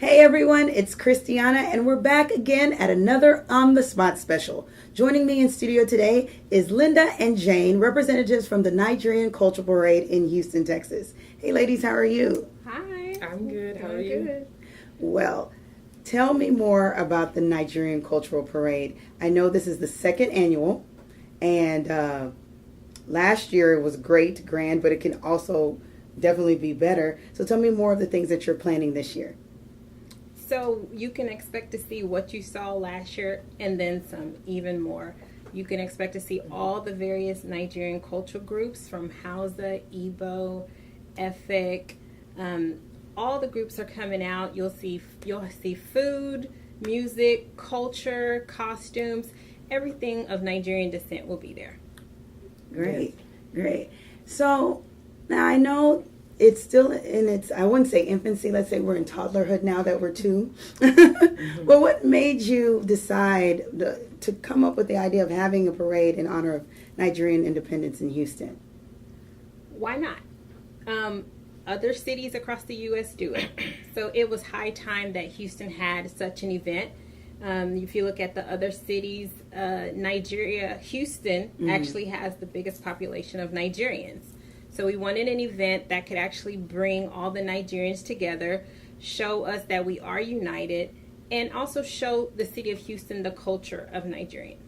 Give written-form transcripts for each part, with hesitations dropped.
Hey everyone, it's Christiana, and we're back again at another On the Spot special. Joining me in studio today is Linda and Jhayne, representatives from the Nigerian Cultural Parade in Houston, Texas. Hey ladies, how are you? Hi. I'm good. How are you? Good. Well, tell me more about the Nigerian Cultural Parade. I know this is the second annual, and last year it was great, grand, but it can also definitely be better. So tell me more of the things that you're planning this year. So you can expect to see what you saw last year and then some, even more. You can expect to see all the various Nigerian cultural groups from Hausa, Igbo, Efik. All the groups are coming out. You'll see food, music, culture, costumes. Everything of Nigerian descent will be there. Great. So now I know it's still in its, I wouldn't say infancy, let's say we're in toddlerhood now that we're two. Well, what made you decide to come up with the idea of having a parade in honor of Nigerian independence in Houston? Why not? Other cities across the U.S. do it. So it was high time that Houston had such an event. If you look at the other cities, Houston actually has the biggest population of Nigerians. So we wanted an event that could actually bring all the Nigerians together, show us that we are united, and also show the city of Houston the culture of Nigerians.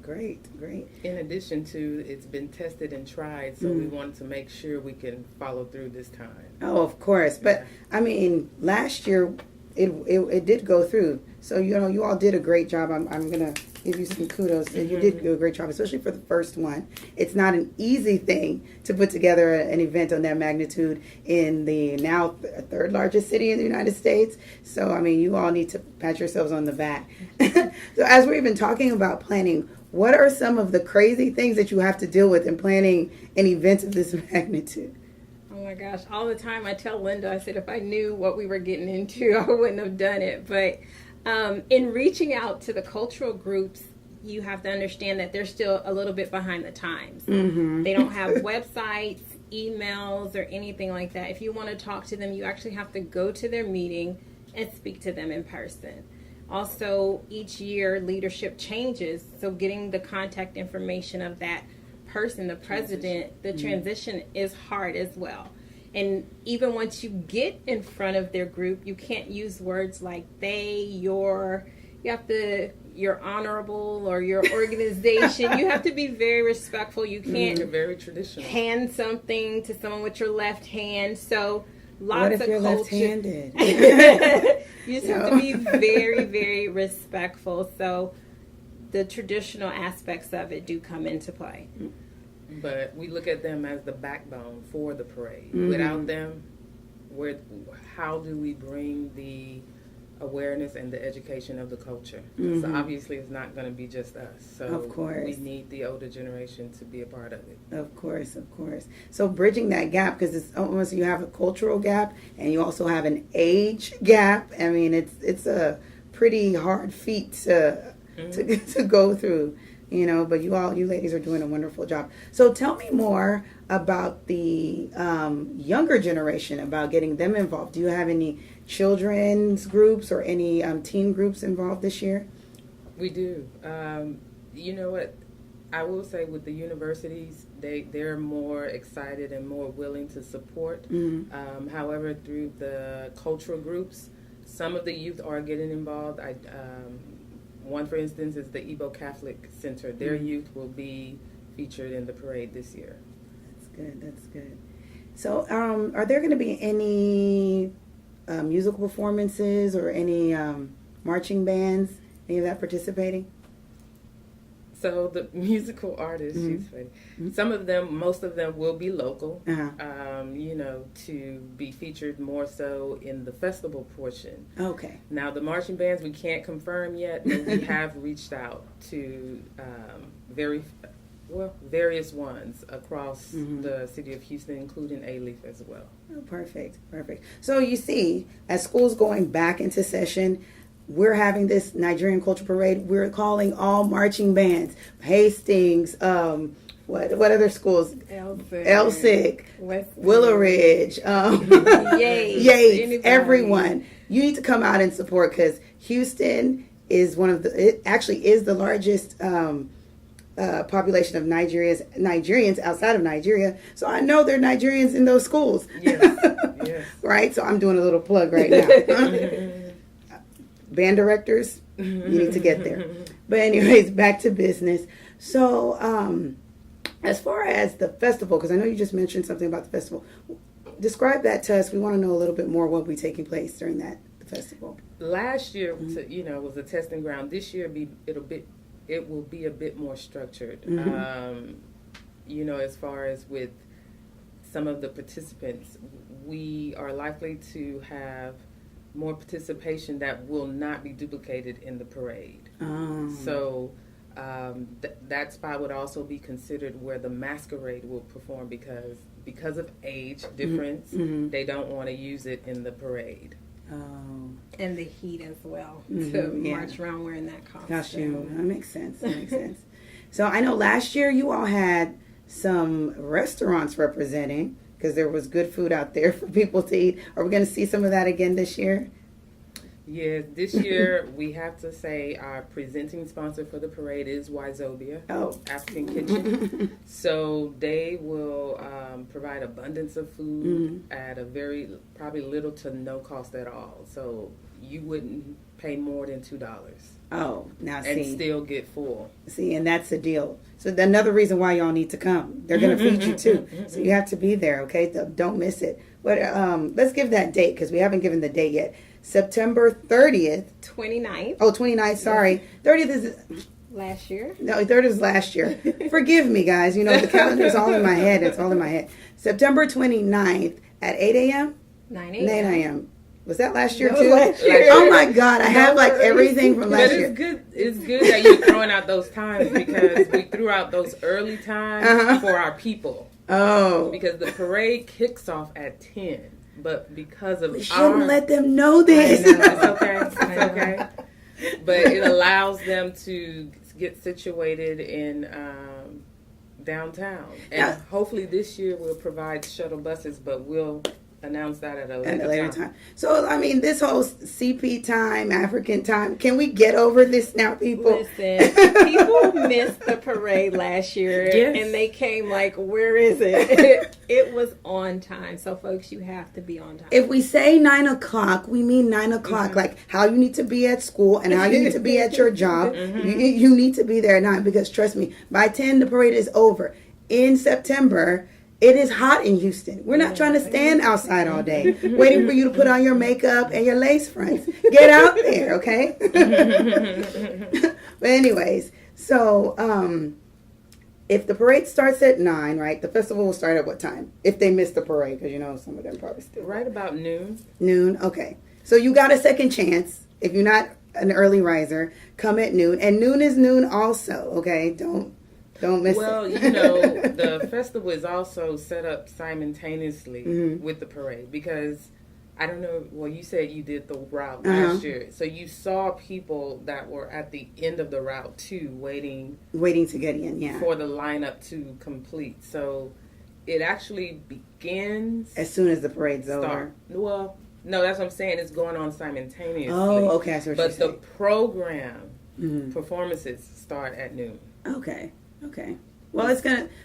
Great. In addition to, it's been tested and tried, so we wanted to make sure we can follow through this time. Oh, of course. But, I mean, last year it did go through. So, you all did a great job. I'm going to give you some kudos. You did do a great job, especially for the first one. It's not an easy thing to put together an event on that magnitude in the now third largest city in the United States. So, I mean, you all need to pat yourselves on the back. So, as we've been talking about planning, what are some of the crazy things that you have to deal with in planning an event of this magnitude? Oh my gosh, all the time I tell Linda, I said, if I knew what we were getting into, I wouldn't have done it. But in reaching out to the cultural groups, you have to understand that they're still a little bit behind the times. They don't have websites, emails, or anything like that. If you want to talk to them, you actually have to go to their meeting and speak to them in person. Also, each year leadership changes, so getting the contact information of that person, the president, the transition is hard as well. And even once you get in front of their group, you can't use words like they, your, your honorable or your organization. You have to be very respectful. You can't very traditional. Hand something to someone with your left hand. So lots what if of you're culture. Left-handed? You just have to be very, very respectful. So the traditional aspects of it do come into play. But we look at them as the backbone for the parade. Without them, how do we bring the awareness and the education of the culture? So obviously it's not going to be just us. So of course. We need the older generation to be a part of it. Of course. So bridging that gap, because it's almost, you have a cultural gap and you also have an age gap. I mean, it's a pretty hard feat to go through. But you ladies are doing a wonderful job. So tell me more about the younger generation, about getting them involved. Do you have any children's groups or any teen groups involved this year? We do. You know what? I will say with the universities, they're more excited and more willing to support. However, through the cultural groups, some of the youth are getting involved. One, for instance, is the Igbo Catholic Center. Their youth will be featured in the parade this year. That's good. So are there going to be any musical performances or any marching bands, any of that participating? So the musical artists, she's funny. Some of them, most of them will be local, to be featured more so in the festival portion. Okay. Now the marching bands, we can't confirm yet, but we have reached out to various ones across the city of Houston, including A-Leaf as well. Oh, perfect. So you see, as school's going back into session, we're having this Nigerian culture parade. We're calling all marching bands, Hastings, what other schools? Elsick, Willow Ridge, Yates, everyone. You need to come out and support, because Houston is it actually is the largest population of Nigerians outside of Nigeria. So I know there are Nigerians in those schools. Yes. Yes. Right? So I'm doing a little plug right now. Band directors, you need to get there. But anyways, back to business. So as far as the festival, because I know you just mentioned something about the festival, describe that to us. We want to know a little bit more what will be taking place during the festival. Last year, was a testing ground. This year, it will be a bit more structured. As far as with some of the participants, we are likely to have more participation that will not be duplicated in the parade. So that spot would also be considered where the masquerade will perform, because of age difference, they don't want to use it in the parade. And the heat as well, to march around wearing that costume. That makes sense. So I know last year you all had some restaurants representing, because there was good food out there for people to eat. Are we going to see some of that again this year? Yeah, this year we have to say our presenting sponsor for the parade is Wazobia, African Kitchen. So they will provide abundance of food at a probably little to no cost at all. So you wouldn't pay more than $2. Oh, now see. And still get full. See, and that's the deal. So another reason why y'all need to come. They're going to feed you too. So you have to be there, okay? Don't miss it. But let's give that date, because we haven't given the date yet. September 30th. 29th. Oh, 29th, sorry. 30th is... Last year? No, 30th was last year. Forgive me, guys. The calendar's all in my head. It's all in my head. September 29th at 8 a.m.? 9 a.m. Was that last year, that too? Last year. Oh, my God. I have, everything from last year. It's good that you're throwing out those times, because we threw out those early times for our people. Oh. Because the parade kicks off at 10. But because of we shouldn't let them know this. I know, it's okay. But it allows them to get situated in downtown. And hopefully this year we'll provide shuttle buses, but we'll announce that at a later time. So, this whole CP time, African time, can we get over this now, people? Listen, people missed the parade last year, and they came like, where is it? It was on time. So, folks, you have to be on time. If we say 9 o'clock, we mean 9 o'clock, like how you need to be at school and how you need to be at your job. You need to be there at 9, because trust me, by 10, the parade is over. In September, it is hot in Houston. We're not trying to stand outside all day waiting for you to put on your makeup and your lace fronts. Get out there, okay? But anyways, so if the parade starts at 9, right, the festival will start at what time? If they miss the parade, because some of them probably still. Right about noon. Noon, okay. So you got a second chance. If you're not an early riser, come at noon. And noon is noon also, okay? Don't miss it. The festival is also set up simultaneously with the parade, because I don't know, you said you did the route last year. So you saw people that were at the end of the route too, waiting to get in, for the lineup to complete. So it actually begins as soon as the parade's over. Well, no, that's what I'm saying. It's going on simultaneously. Oh, okay. I see what you're saying. But the program performances start at noon. Okay. Well,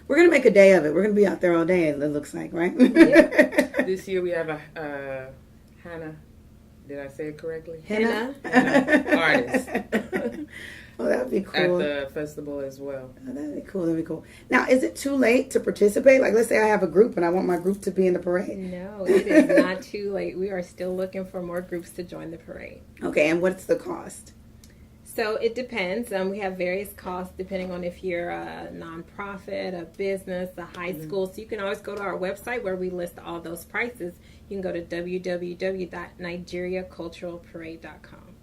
we're gonna make a day of it. We're gonna be out there all day. It looks like, right? Yeah. This year we have a henna. Did I say it correctly? Henna artist. Well, that'd be cool. At the festival as well. Oh, that'd be cool. Now, is it too late to participate? Like, let's say I have a group and I want my group to be in the parade. No, it is not too late. We are still looking for more groups to join the parade. Okay, and what's the cost? So it depends. We have various costs depending on if you're a nonprofit, a business, a high school. So you can always go to our website where we list all those prices. You can go to www.nigeriaculturalparade.com.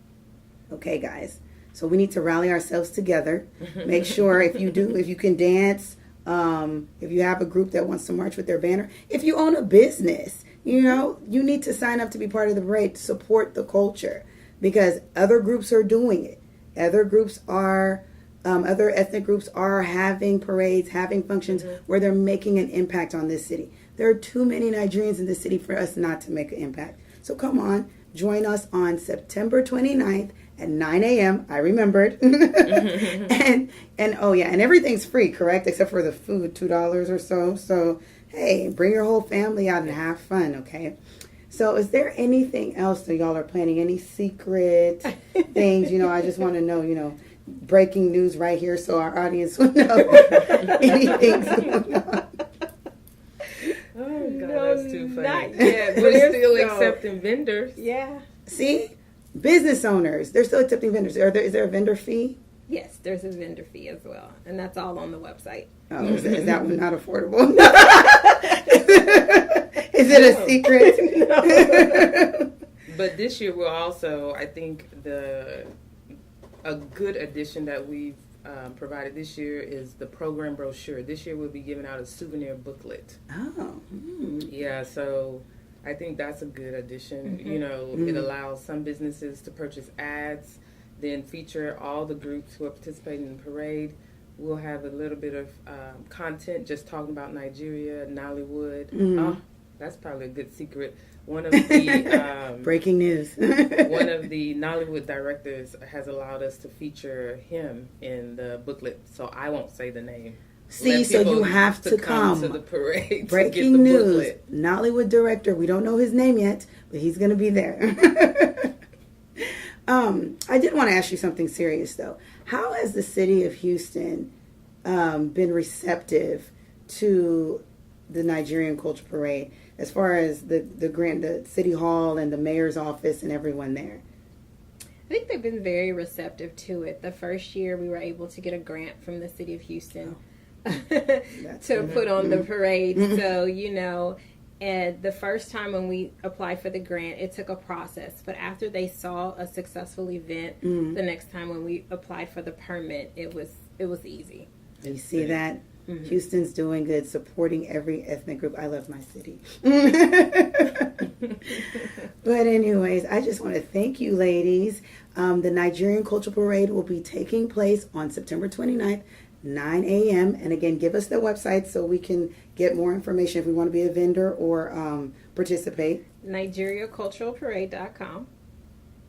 Okay, guys. So we need to rally ourselves together. Make sure if you can dance, if you have a group that wants to march with their banner, if you own a business, you need to sign up to be part of the parade to support the culture. because other groups are doing it. Other groups are, other ethnic groups are having parades, having functions where they're making an impact on this city. There are too many Nigerians in this city for us not to make an impact. So come on, join us on September 29th at 9 a.m. I remembered. and oh yeah, and everything's free, correct? Except for the food, $2 or so. So hey, bring your whole family out and have fun, okay? So is there anything else that y'all are planning? Any secret things? I just want to know, breaking news right here so our audience will know anything's going on. Oh, God, No, that's too funny. not yet. We're still accepting vendors. Yeah. See? Business owners, they're still accepting vendors. Is there a vendor fee? Yes, there's a vendor fee as well, and that's all on the website. Oh, is that one not affordable? Is it a secret? No. But this year we'll also, I think a good addition that we've provided this year is the program brochure. This year we'll be giving out a souvenir booklet. Oh. Yeah, so I think that's a good addition. It allows some businesses to purchase ads, then feature all the groups who are participating in the parade. We'll have a little bit of content just talking about Nigeria, Nollywood. Oh, that's probably a good secret. One of the breaking news. one of the Nollywood directors has allowed us to feature him in the booklet, so I won't say the name. See, so you have to come to the parade. Breaking to get the news. booklet. Nollywood director. We don't know his name yet, but he's going to be there. I did want to ask you something serious, though. How has the city of Houston been receptive to the Nigerian Culture Parade, as far as the city hall and the mayor's office and everyone there? I think they've been very receptive to it. The first year we were able to get a grant from the city of Houston to put on the parade. So, and the first time when we applied for the grant, it took a process. But after they saw a successful event, the next time when we applied for the permit, it was easy. You see that? Houston's doing good, supporting every ethnic group. I love my city. But anyways, I just want to thank you, ladies. The Nigerian Cultural Parade will be taking place on September 29th, 9 a.m. And again, give us the website so we can get more information if we want to be a vendor or participate. NigeriaCulturalParade.com.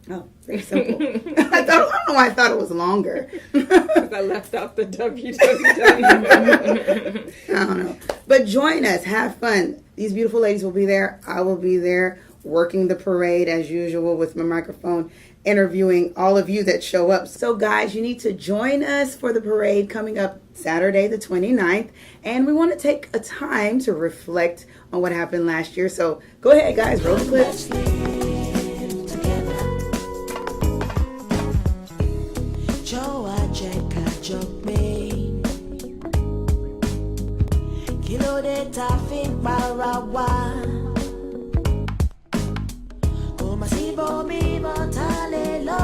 Oh, very simple. I don't know why I thought it was longer. Because I left off the www. I don't know. But join us. Have fun. These beautiful ladies will be there. I will be there working the parade as usual with my microphone, interviewing all of you that show up. So guys, you need to join us for the parade coming up Saturday the 29th. And we want to take a time to reflect on what happened last year. So go ahead, guys. Roll the clips. Traffic Barawa Kumasibo Bibo Talelo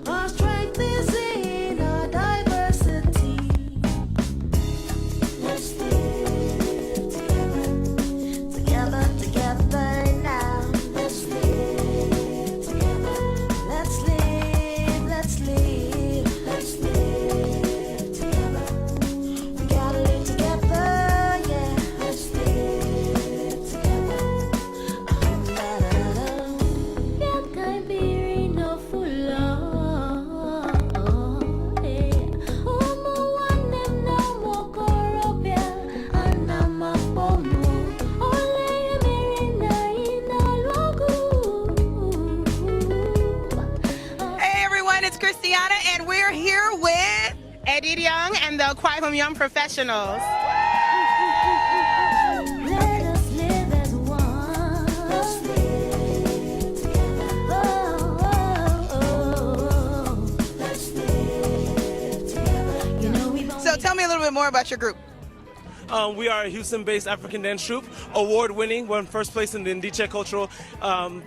Our strength is in our diversity. Let's live together now. Let's live together. Let's live together. We gotta live together, yeah. Let's live together. That can be no full Hey everyone, it's Christiana, and we're here with Ayodeji and the ANUKWUEM professionals. Let us live as one. Let's live together. Let's live together. So tell me a little bit more about your group. We are a Houston-based African dance troupe, award-winning. We're in first place in the Ndiche Cultural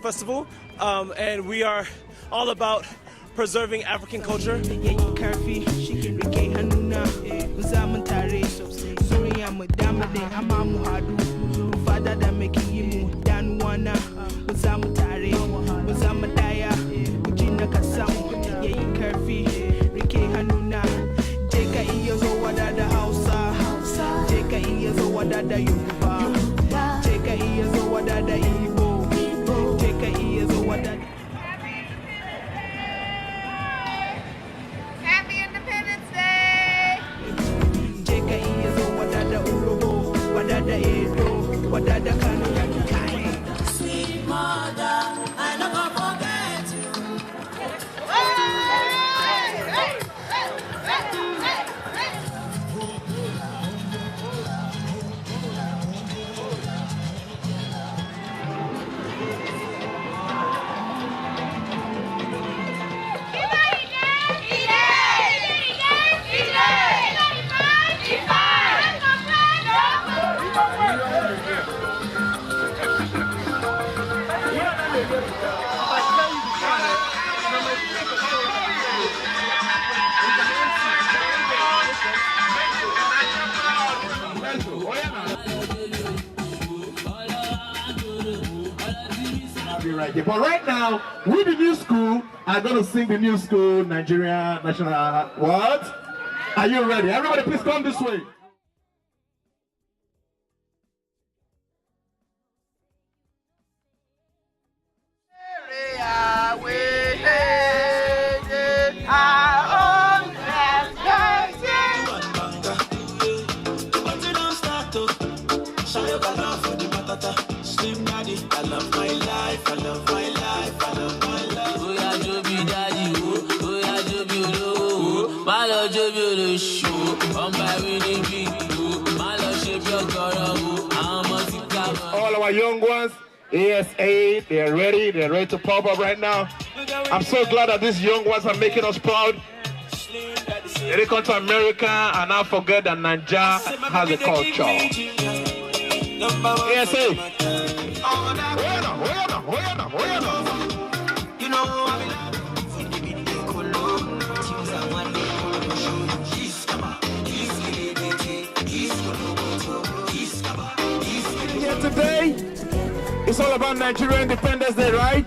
Festival, and we are all about preserving African culture. wana Uzamu tare Uzamu daya Ujina kasamu Yayi karfi Rike hanuna Jeka iya zo wadada Hausa Jeka iya zo wadada Yoruba Jeka iya zo wadada Igbo Jeka iya zo wadada Happy Independence Day! Jeka iya zo wadada Urobo Wadada Edo Wadada Kano Sweet mother, I never forget you. Right there. But right now, with the new school, I'm going to sing the new school Nigerian national. What? Are you ready? Everybody, please come this way. I love my life, I love my life, I love my life. Oh yeah, Joby daddy, oh yeah, Joby oh, my love Joby the show, on my winning beat, my love shape your girl, I'm a All our young ones, ASA, they're ready to pop up right now. I'm so glad that these young ones are making us proud. They come to America and I forget that Nigeria has a culture. ASA. You know Here today, it's all about Nigerian Independence Day, right?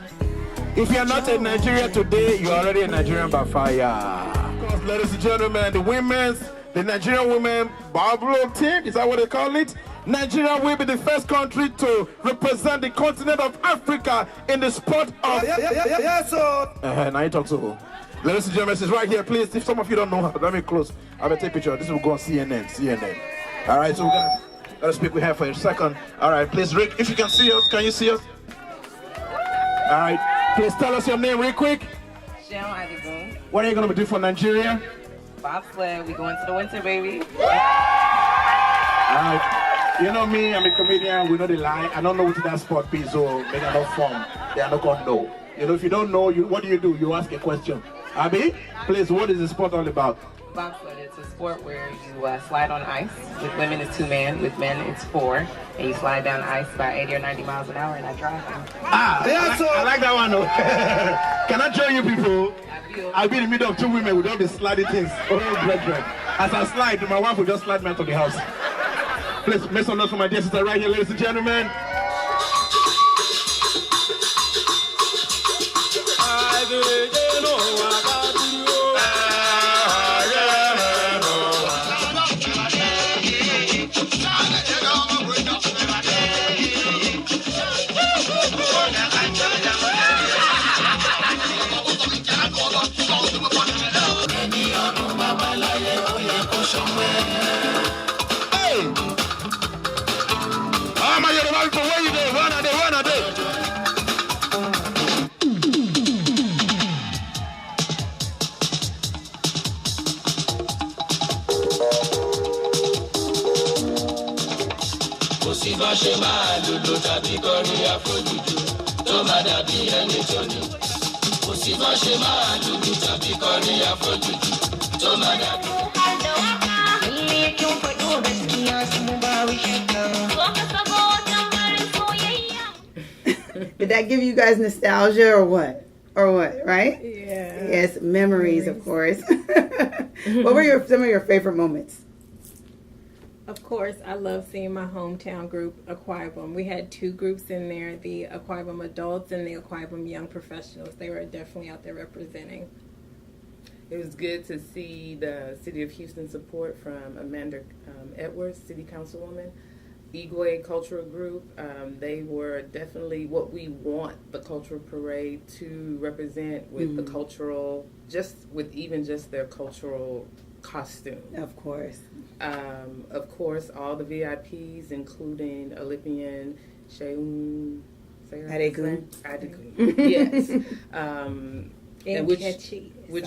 If you're not in Nigeria today, you're already a Nigerian by fire. Because, ladies and gentlemen, the Nigerian women Bible team, is that what they call it? Nigeria will be the first country to represent the continent of Africa in the sport of... Yes, sir. Now you talk to her. Ladies and gentlemen, she's right here. Please, if some of you don't know her, let me close. I will take a picture. This will go on CNN. All right, so we're going to speak with her for a second. All right, please, Rick, if you can see us, can you see us? All right, please tell us your name real quick. Jhayne. What are you going to do for Nigeria? Bobsled, we going to the winter, baby. All right. You know me, I'm a comedian, we know the lie. I don't know what that sport is, so make a no form. They are not going to know. You know, if you don't know, what do? You ask a question. Abi, please, what is the sport all about? Bobsled, it's a sport where you slide on ice. With women, it's 2 men. With men, it's 4. And you slide down ice by 80 or 90 miles an hour, and I drive them. I like that one. Can I join you people? I'll be in the middle of 2 women with all the sliding things. Oh, brethren. As I slide, my wife will just slide me out of the house. Please make some noise for my dear sister right here, ladies and gentlemen. Ṣe máa lòlò tàbí kọrin àfojúdù tó máa dàbí ẹni tó ní. Kò sí bá ṣe máa lòlò tàbí kọrin àfojúdù tó máa dàbí. Did that give you guys nostalgia or what? Right? Yeah. Yes, memories. Of course. What were some of your favorite moments? Of course, I love seeing my hometown group, ANUKWUEM. We had 2 groups in there, the ANUKWUEM adults and the ANUKWUEM young professionals. They were definitely out there representing. It was good to see the City of Houston support from Amanda Edwards, City Councilwoman. Igwe Cultural Group, they were definitely what we want the cultural parade to represent with the cultural, even just their cultural costume. Of course. Of course, all the VIPs, including Olympian Jhayne Adegun. Yes. And which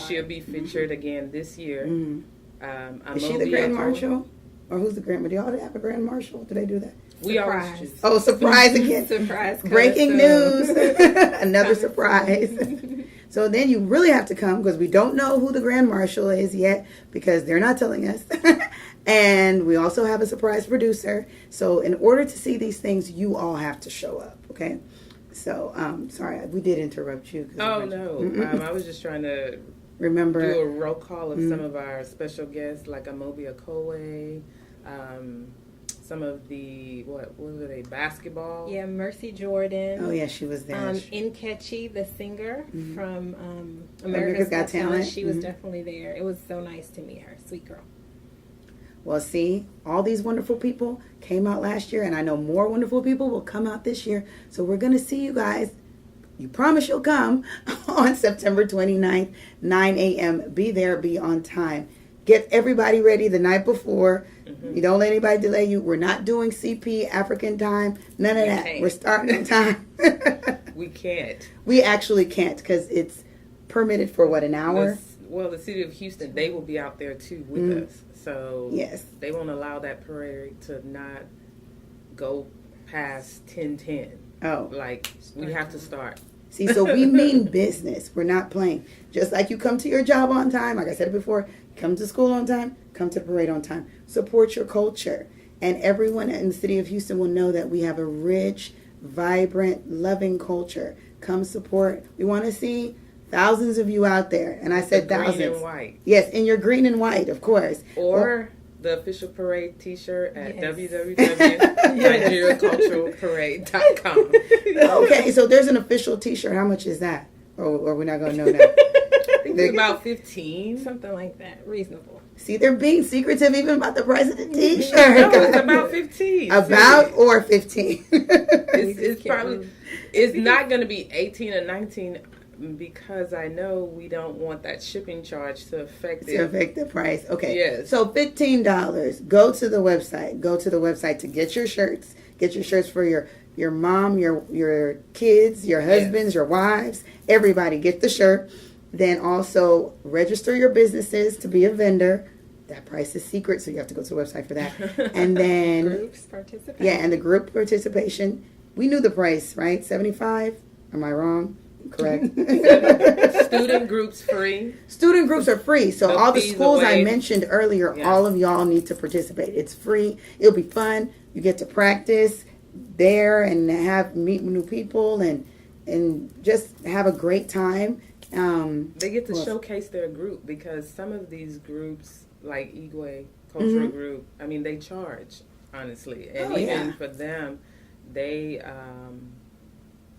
she'll be featured again this year. Is she the Grand Marshal? Or who's the Grand? Do y'all have a Grand Marshal? Do they do that? We always choose. Oh, surprise again. Surprise. Breaking news. Another surprise. So then you really have to come because we don't know who the Grand Marshal is yet because they're not telling us. And we also have a surprise producer. So in order to see these things, you all have to show up, okay? So, sorry, we did interrupt you. Oh, no. I was just trying to do a roll call of some of our special guests like Amobi Okowe, some of the, what were they, basketball? Yeah, Mercy Jordan. Oh, yeah, she was there. Nkechi, the singer from America's Got Talent. She was definitely there. It was so nice to meet her. Sweet girl. Well, see, all these wonderful people came out last year, and I know more wonderful people will come out this year. So we're going to see you guys. You promise you'll come on September 29th, 9 a.m. Be there, be on time. Get everybody ready the night before. You don't let anybody delay you. We're not doing CP, African time, none of that. We're starting on time. We can't. We actually can't because it's permitted for, what, an hour? The City of Houston, they will be out there too with us. So yes, they won't allow that parade to not go past 10:10. Oh. Like, we have to start. See, so we mean business. We're not playing. Just like you come to your job on time, like I said it before, come to school on time, come to the parade on time. Support your culture. And everyone in the City of Houston will know that we have a rich, vibrant, loving culture. Come support. We want to see thousands of you out there. And I said thousands. Green and white. Yes, in your green and white, of course. Or the official parade t-shirt at www.nigeriaculturalparade.com. Okay, so there's an official t-shirt. How much is that? Or we're not going to know that? I think it's about 15. Something like that. Reasonable. See, they're being secretive even about the price of the t-shirt. No, it's about 15. About or 15. It's probably, it's not going to be 18 or 19 because I know we don't want that shipping charge to affect it. To affect the price. Okay. Yes. So $15. Go to the website. Go to the website to get your shirts. Get your shirts for your mom, your kids, your husbands, your wives. Everybody get the shirt. Then also register your businesses to be a vendor. That price is secret, so you have to go to the website for that. And then groups participation. Yeah, and the group participation. We knew the price, right? $75. Am I wrong? Correct. Student groups free. Student groups are free. So all the schools I mentioned earlier, yes, all of y'all need to participate. It's free. It'll be fun. You get to practice there and meet new people and just have a great time. They get to showcase their group because some of these groups, like Igwe Cultural Group, I mean, they charge, honestly. And even for them, they,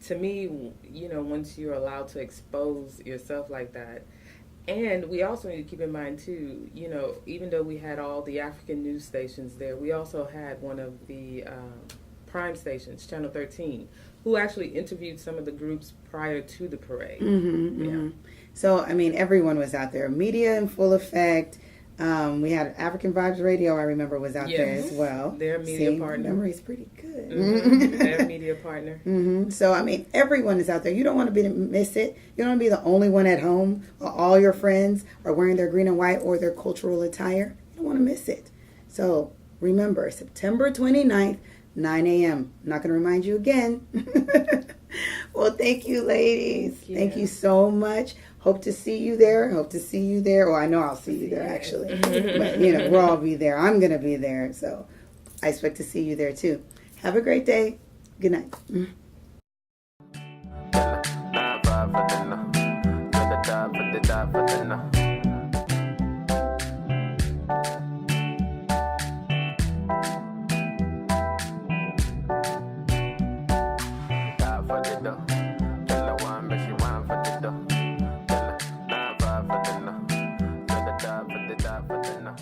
to me, you know, once you're allowed to expose yourself like that, and we also need to keep in mind, too, you know, even though we had all the African news stations there, we also had one of the prime stations, Channel 13, who actually interviewed some of the groups prior to the parade. So, I mean, everyone was out there. Media in full effect. We had African Vibes Radio, I remember, was out there as well. Their media partner. Memory's pretty good. Their media partner. So, I mean, everyone is out there. You don't want to miss it. You don't want to be the only one at home, or all your friends are wearing their green and white or their cultural attire. You don't want to miss it. So, remember, September 29th, 9 a.m. I'm not going to remind you again. Well, thank you, ladies. Thank you so much. Hope to see you there. Or I know I'll see you there, actually. But, you know, we'll all be there. I'm going to be there. So I expect to see you there, too. Have a great day. Good night. for dinner.